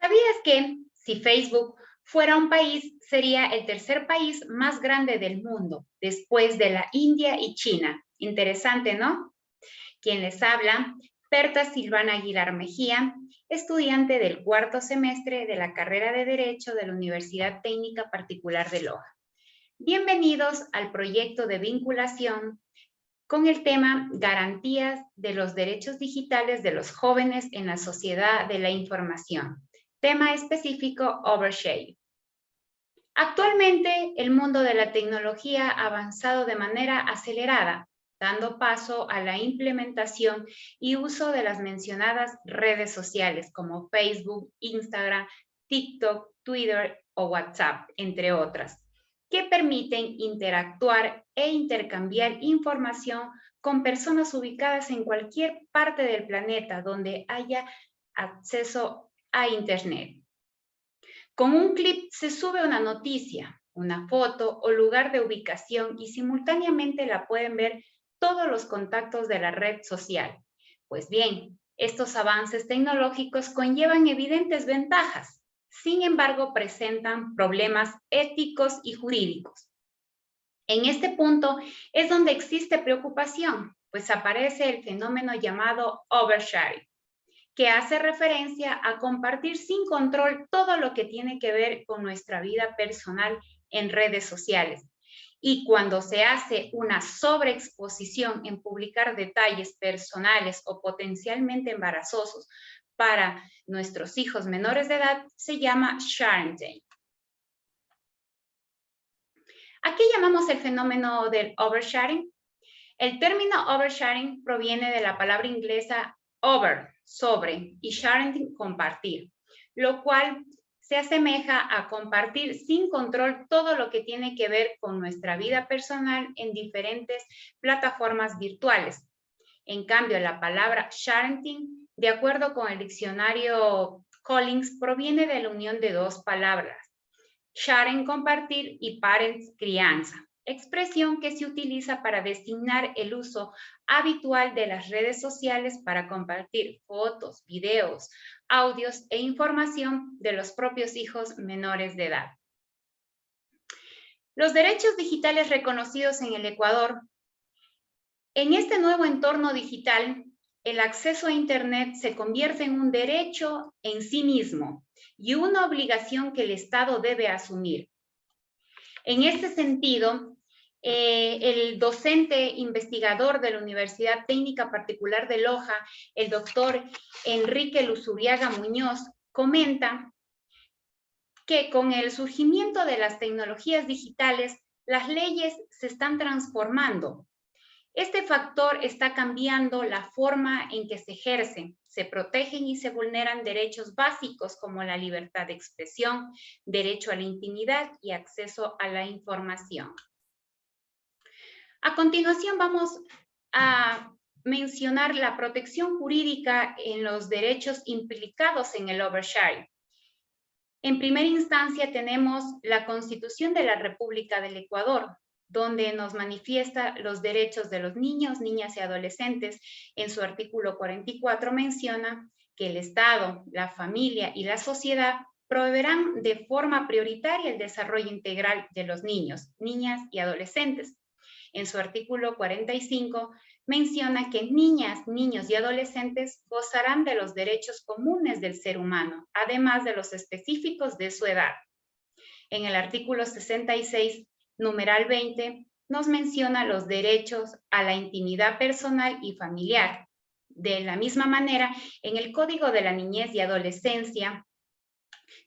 ¿Sabías que si Facebook fuera un país, sería el tercer país más grande del mundo, después de la India y China? Interesante, ¿no? Quien les habla, Berta Silvana Aguilar Mejía, estudiante del cuarto semestre de la carrera de Derecho de la Universidad Técnica Particular de Loja. Bienvenidos al proyecto de vinculación con el tema Garantías de los derechos digitales de los jóvenes en la sociedad de la información. Tema específico, Overshare. Actualmente, el mundo de la tecnología ha avanzado de manera acelerada, dando paso a la implementación y uso de las mencionadas redes sociales como Facebook, Instagram, TikTok, Twitter o WhatsApp, entre otras, que permiten interactuar e intercambiar información con personas ubicadas en cualquier parte del planeta donde haya acceso a Internet. Con un clip se sube una noticia, una foto o lugar de ubicación y simultáneamente la pueden ver todos los contactos de la red social. Pues bien, estos avances tecnológicos conllevan evidentes ventajas. Sin embargo, presentan problemas éticos y jurídicos. En este punto es donde existe preocupación, pues aparece el fenómeno llamado oversharing, que hace referencia a compartir sin control todo lo que tiene que ver con nuestra vida personal en redes sociales. Y cuando se hace una sobreexposición en publicar detalles personales o potencialmente embarazosos para nuestros hijos menores de edad, se llama sharing. ¿A qué llamamos el fenómeno del oversharing? El término oversharing proviene de la palabra inglesa over, sobre, y sharing, compartir, lo cual se asemeja a compartir sin control todo lo que tiene que ver con nuestra vida personal en diferentes plataformas virtuales. En cambio, la palabra sharing, de acuerdo con el diccionario Collins, proviene de la unión de dos palabras, sharing, compartir, y parents, crianza, expresión que se utiliza para designar el uso habitual de las redes sociales para compartir fotos, videos, audios e información de los propios hijos menores de edad. Los derechos digitales reconocidos en el Ecuador. En este nuevo entorno digital, el acceso a Internet se convierte en un derecho en sí mismo y una obligación que el Estado debe asumir. En este sentido, el docente investigador de la Universidad Técnica Particular de Loja, el doctor Enrique Luzuriaga Muñoz, comenta que con el surgimiento de las tecnologías digitales, las leyes se están transformando. Este factor está cambiando la forma en que se ejercen, se protegen y se vulneran derechos básicos como la libertad de expresión, derecho a la intimidad y acceso a la información. A continuación vamos a mencionar la protección jurídica en los derechos implicados en el oversharing. En primera instancia tenemos la Constitución de la República del Ecuador, donde nos manifiesta los derechos de los niños, niñas y adolescentes. En su artículo 44 menciona que el Estado, la familia y la sociedad proveerán de forma prioritaria el desarrollo integral de los niños, niñas y adolescentes. En su artículo 45 menciona que niñas, niños y adolescentes gozarán de los derechos comunes del ser humano, además de los específicos de su edad. En el artículo 66, numeral 20, nos menciona los derechos a la intimidad personal y familiar. De la misma manera, en el Código de la Niñez y Adolescencia,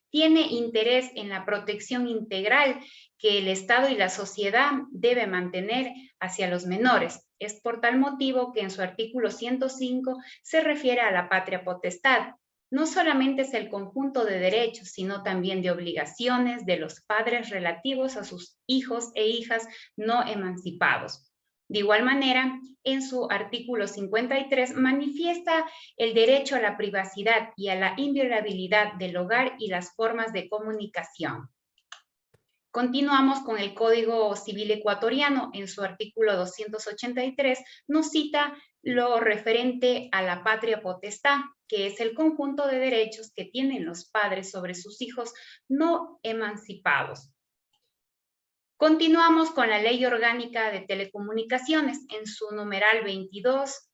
tiene interés en la protección integral que el Estado y la sociedad deben mantener hacia los menores. Es por tal motivo que en su artículo 105 se refiere a la patria potestad. No solamente es el conjunto de derechos, sino también de obligaciones de los padres relativos a sus hijos e hijas no emancipados. De igual manera, en su artículo 53 manifiesta el derecho a la privacidad y a la inviolabilidad del hogar y las formas de comunicación. Continuamos con el Código Civil ecuatoriano. En su artículo 283 nos cita lo referente a la patria potestad, que es el conjunto de derechos que tienen los padres sobre sus hijos no emancipados. Continuamos con la Ley Orgánica de Telecomunicaciones. En su numeral 22,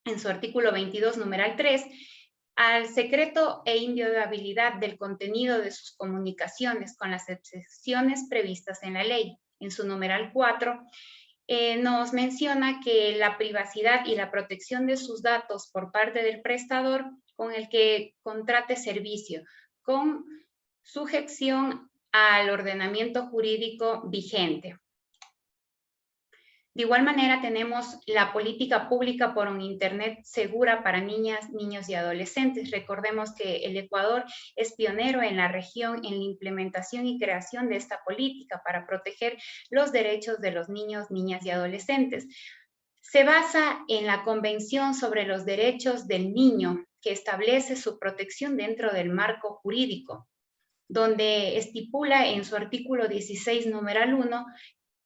en su artículo 22, numeral 3, al secreto e inviolabilidad del contenido de sus comunicaciones con las excepciones previstas en la ley. En su numeral 4, nos menciona que la privacidad y la protección de sus datos por parte del prestador con el que contrate servicio, con sujeción al ordenamiento jurídico vigente. De igual manera, tenemos la política pública por un Internet segura para niñas, niños y adolescentes. Recordemos que el Ecuador es pionero en la región en la implementación y creación de esta política para proteger los derechos de los niños, niñas y adolescentes. Se basa en la Convención sobre los Derechos del Niño, que establece su protección dentro del marco jurídico, donde estipula en su artículo 16, numeral 1,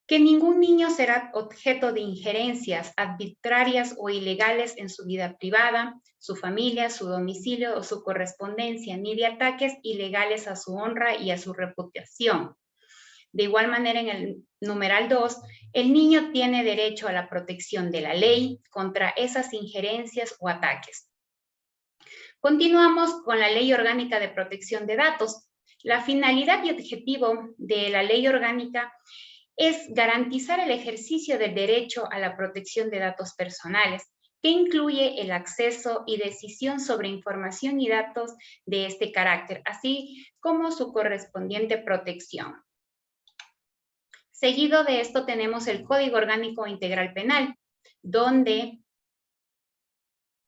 que ningún niño será objeto de injerencias arbitrarias o ilegales en su vida privada, su familia, su domicilio o su correspondencia, ni de ataques ilegales a su honra y a su reputación. De igual manera, en el numeral 2, el niño tiene derecho a la protección de la ley contra esas injerencias o ataques. Continuamos con la Ley Orgánica de Protección de Datos. La finalidad y objetivo de la Ley Orgánica es garantizar el ejercicio del derecho a la protección de datos personales, que incluye el acceso y decisión sobre información y datos de este carácter, así como su correspondiente protección. Seguido de esto tenemos el Código Orgánico Integral Penal, donde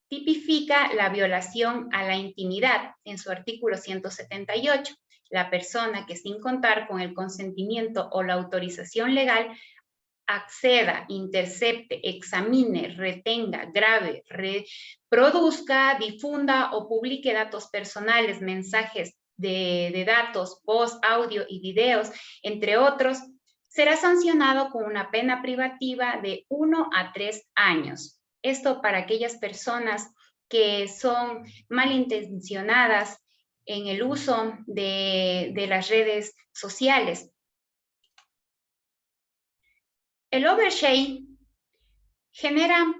tipifica la violación a la intimidad en su artículo 178. La persona que sin contar con el consentimiento o la autorización legal acceda, intercepte, examine, retenga, grabe, reproduzca, difunda o publique datos personales, mensajes de datos, voz, audio y videos, entre otros, será sancionado con una pena privativa de 1 a 3 años. Esto para aquellas personas que son malintencionadas en el uso de las redes sociales. El overshare genera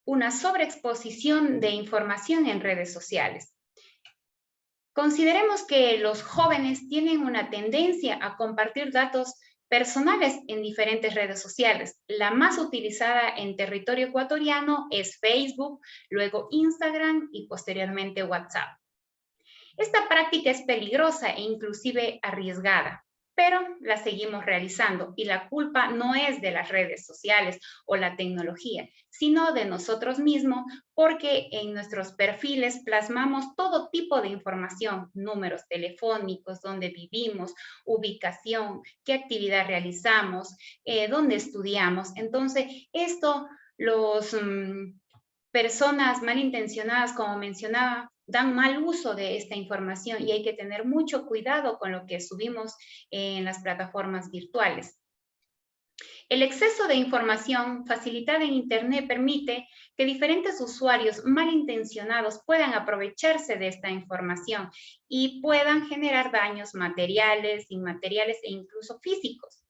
una sobreexposición de información en redes sociales. Consideremos que los jóvenes tienen una tendencia a compartir datos personales en diferentes redes sociales. La más utilizada en territorio ecuatoriano es Facebook, luego Instagram y posteriormente WhatsApp. Esta práctica es peligrosa e inclusive arriesgada, pero la seguimos realizando y la culpa no es de las redes sociales o la tecnología, sino de nosotros mismos, porque en nuestros perfiles plasmamos todo tipo de información, números telefónicos, dónde vivimos, ubicación, qué actividad realizamos, dónde estudiamos. Entonces, esto los personas malintencionadas, como mencionaba, dan mal uso de esta información y hay que tener mucho cuidado con lo que subimos en las plataformas virtuales. El exceso de información facilitada en Internet permite que diferentes usuarios malintencionados puedan aprovecharse de esta información y puedan generar daños materiales, inmateriales e incluso físicos.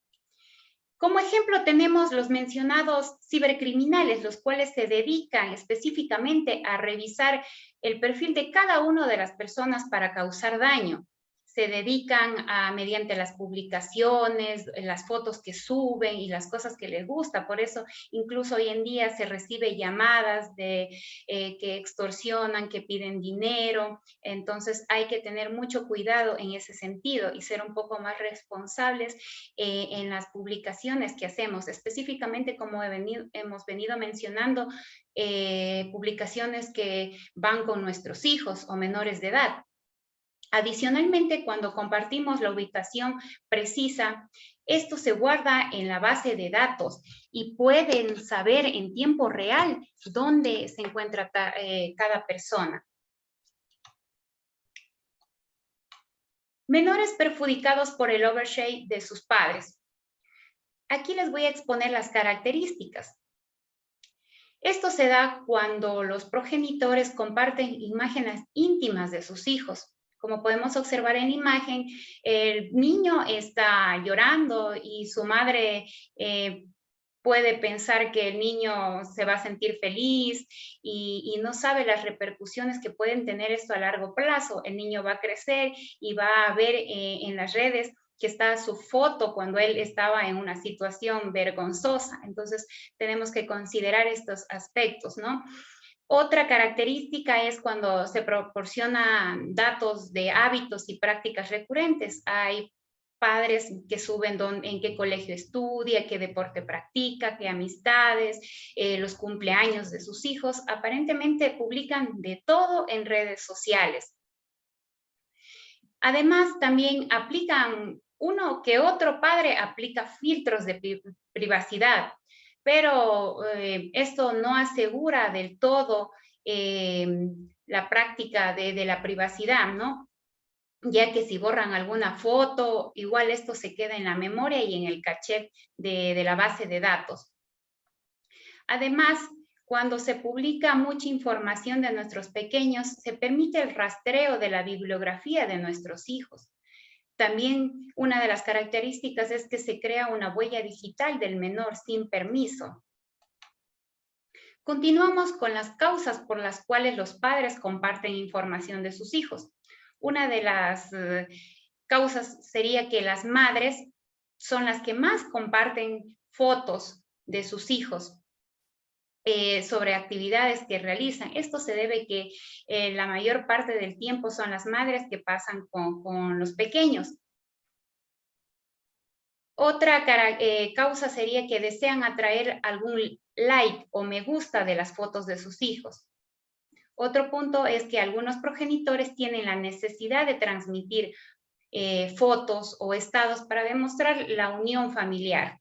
Como ejemplo tenemos los mencionados cibercriminales, los cuales se dedican específicamente a revisar el perfil de cada una de las personas para causar daño. Se dedican a, mediante las publicaciones, las fotos que suben y las cosas que les gusta. Por eso, incluso hoy en día se recibe llamadas de que extorsionan, que piden dinero. Entonces, hay que tener mucho cuidado en ese sentido y ser un poco más responsables en las publicaciones que hacemos. Específicamente, como hemos venido mencionando, publicaciones que van con nuestros hijos o menores de edad. Adicionalmente, cuando compartimos la ubicación precisa, esto se guarda en la base de datos y pueden saber en tiempo real dónde se encuentra cada persona. Menores perjudicados por el overshare de sus padres. Aquí les voy a exponer las características. Esto se da cuando los progenitores comparten imágenes íntimas de sus hijos. Como podemos observar en la imagen, el niño está llorando y su madre puede pensar que el niño se va a sentir feliz y no sabe las repercusiones que pueden tener esto a largo plazo. El niño va a crecer y va a ver en las redes que está su foto cuando él estaba en una situación vergonzosa. Entonces, tenemos que considerar estos aspectos, ¿no? Otra característica es cuando se proporcionan datos de hábitos y prácticas recurrentes. Hay padres que suben en qué colegio estudia, qué deporte practica, qué amistades, los cumpleaños de sus hijos. Aparentemente publican de todo en redes sociales. Además, también aplican, uno que otro padre aplica filtros de privacidad, pero esto no asegura del todo la práctica de la privacidad, ¿no? Ya que si borran alguna foto, igual esto se queda en la memoria y en el caché de la base de datos. Además, cuando se publica mucha información de nuestros pequeños, se permite el rastreo de la bibliografía de nuestros hijos. También una de las características es que se crea una huella digital del menor sin permiso. Continuamos con las causas por las cuales los padres comparten información de sus hijos. Una de las causas sería que las madres son las que más comparten fotos de sus hijos sobre actividades que realizan. Esto se debe que la mayor parte del tiempo son las madres que pasan con los pequeños. Otra causa sería que desean atraer algún like o me gusta de las fotos de sus hijos. Otro punto es que algunos progenitores tienen la necesidad de transmitir fotos o estados para demostrar la unión familiar.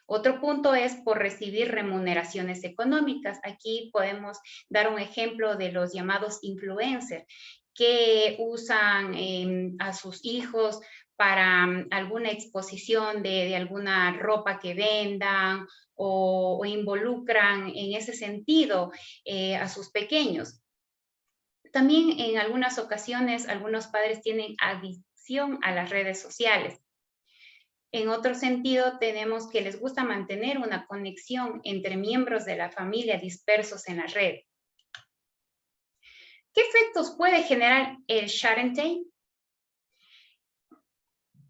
Otro punto es por recibir remuneraciones económicas. Aquí podemos dar un ejemplo de los llamados influencers que usan a sus hijos para alguna exposición de alguna ropa que vendan o involucran en ese sentido a sus pequeños. También en algunas ocasiones algunos padres tienen adicción a las redes sociales. En otro sentido, tenemos que les gusta mantener una conexión entre miembros de la familia dispersos en la red. ¿Qué efectos puede generar el sharenting?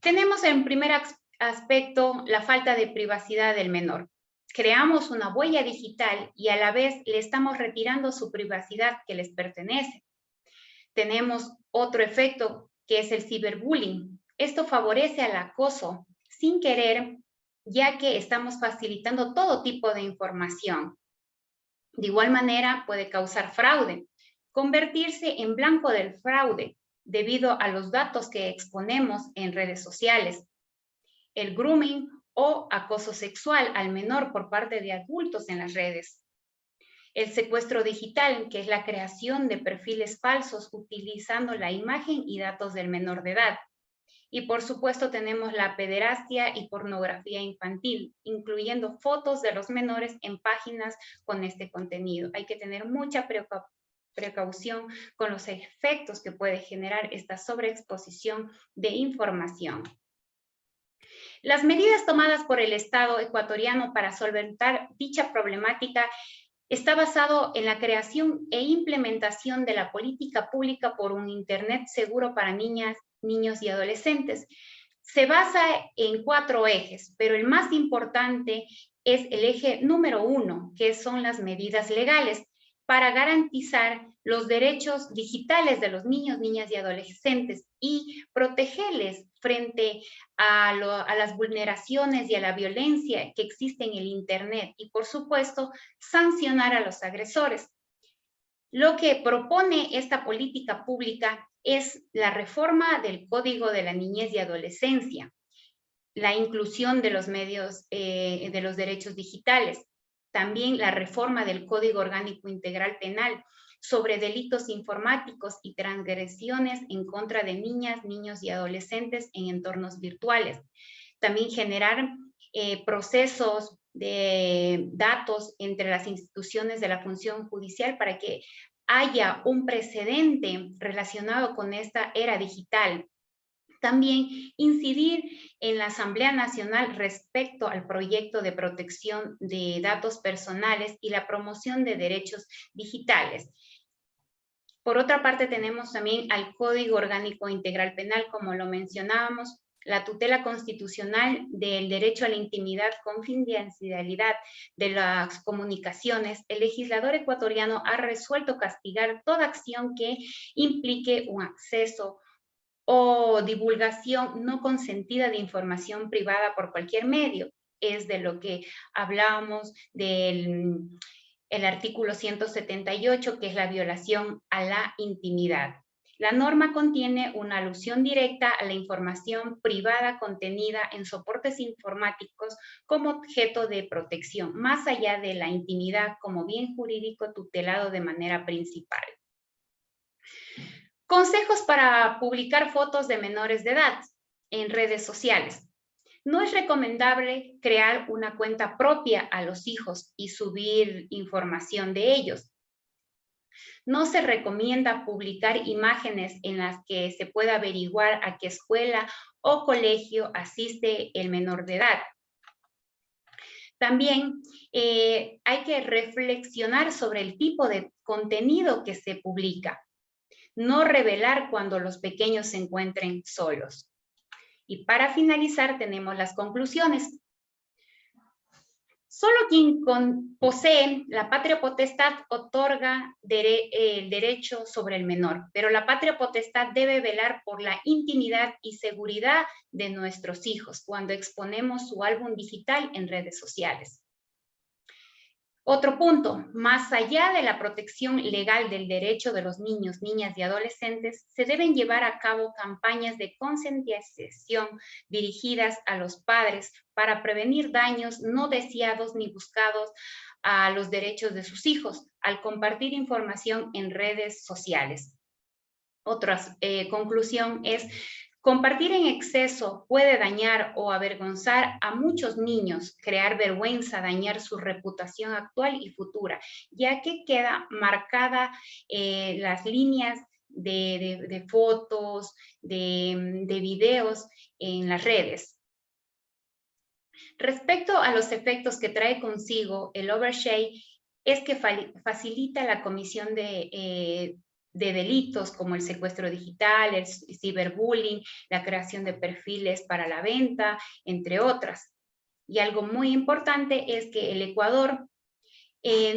Tenemos en primer aspecto la falta de privacidad del menor. Creamos una huella digital y a la vez le estamos retirando su privacidad que les pertenece. Tenemos otro efecto que es el ciberbullying. Esto favorece al acoso sin querer, ya que estamos facilitando todo tipo de información. De igual manera, puede causar fraude, convertirse en blanco del fraude debido a los datos que exponemos en redes sociales. El grooming o acoso sexual al menor por parte de adultos en las redes. El secuestro digital, que es la creación de perfiles falsos utilizando la imagen y datos del menor de edad. Y por supuesto tenemos la pederastia y pornografía infantil, incluyendo fotos de los menores en páginas con este contenido. Hay que tener mucha precaución con los efectos que puede generar esta sobreexposición de información. Las medidas tomadas por el Estado ecuatoriano para solventar dicha problemática está basado en la creación e implementación de la política pública por un Internet seguro para niñas, niños y adolescentes. Se basa en 4 ejes, pero el más importante es el eje número 1, que son las medidas legales para garantizar los derechos digitales de los niños, niñas y adolescentes y protegerles frente a las vulneraciones y a la violencia que existe en el Internet y, por supuesto, sancionar a los agresores. Lo que propone esta política pública es la reforma del Código de la Niñez y Adolescencia, la inclusión de los medios de los derechos digitales, también la reforma del Código Orgánico Integral Penal, sobre delitos informáticos y transgresiones en contra de niñas, niños y adolescentes en entornos virtuales. También generar procesos de datos entre las instituciones de la función judicial para que haya un precedente relacionado con esta era digital. También incidir en la Asamblea Nacional respecto al proyecto de protección de datos personales y la promoción de derechos digitales. Por otra parte, tenemos también al Código Orgánico Integral Penal, como lo mencionábamos, la tutela constitucional del derecho a la intimidad, confidencialidad de las comunicaciones. El legislador ecuatoriano ha resuelto castigar toda acción que implique un acceso o divulgación no consentida de información privada por cualquier medio. Es de lo que hablábamos del el artículo 178, que es la violación a la intimidad. La norma contiene una alusión directa a la información privada contenida en soportes informáticos como objeto de protección, más allá de la intimidad como bien jurídico tutelado de manera principal. Consejos para publicar fotos de menores de edad en redes sociales. No es recomendable crear una cuenta propia a los hijos y subir información de ellos. No se recomienda publicar imágenes en las que se pueda averiguar a qué escuela o colegio asiste el menor de edad. También hay que reflexionar sobre el tipo de contenido que se publica. No revelar cuando los pequeños se encuentren solos. Y para finalizar tenemos las conclusiones. Solo quien posee la patria potestad otorga el derecho sobre el menor, pero la patria potestad debe velar por la intimidad y seguridad de nuestros hijos cuando exponemos su álbum digital en redes sociales. Otro punto, más allá de la protección legal del derecho de los niños, niñas y adolescentes, se deben llevar a cabo campañas de concientización dirigidas a los padres para prevenir daños no deseados ni buscados a los derechos de sus hijos al compartir información en redes sociales. Otra conclusión es: compartir en exceso puede dañar o avergonzar a muchos niños, crear vergüenza, dañar su reputación actual y futura, ya que queda marcada las líneas de fotos, de videos en las redes. Respecto a los efectos que trae consigo el overshare, es que facilita la comisión de delitos como el secuestro digital, el ciberbullying, la creación de perfiles para la venta, entre otras. Y algo muy importante es que el Ecuador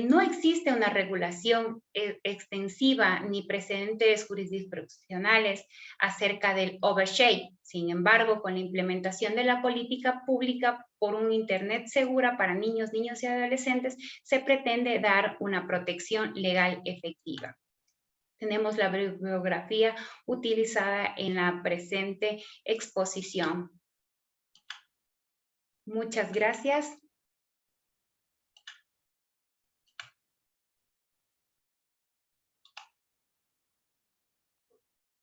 no existe una regulación extensiva ni precedentes jurisdiccionales acerca del overshare. Sin embargo, con la implementación de la política pública por un Internet segura para niños, niñas y adolescentes, se pretende dar una protección legal efectiva. Tenemos la bibliografía utilizada en la presente exposición. Muchas gracias.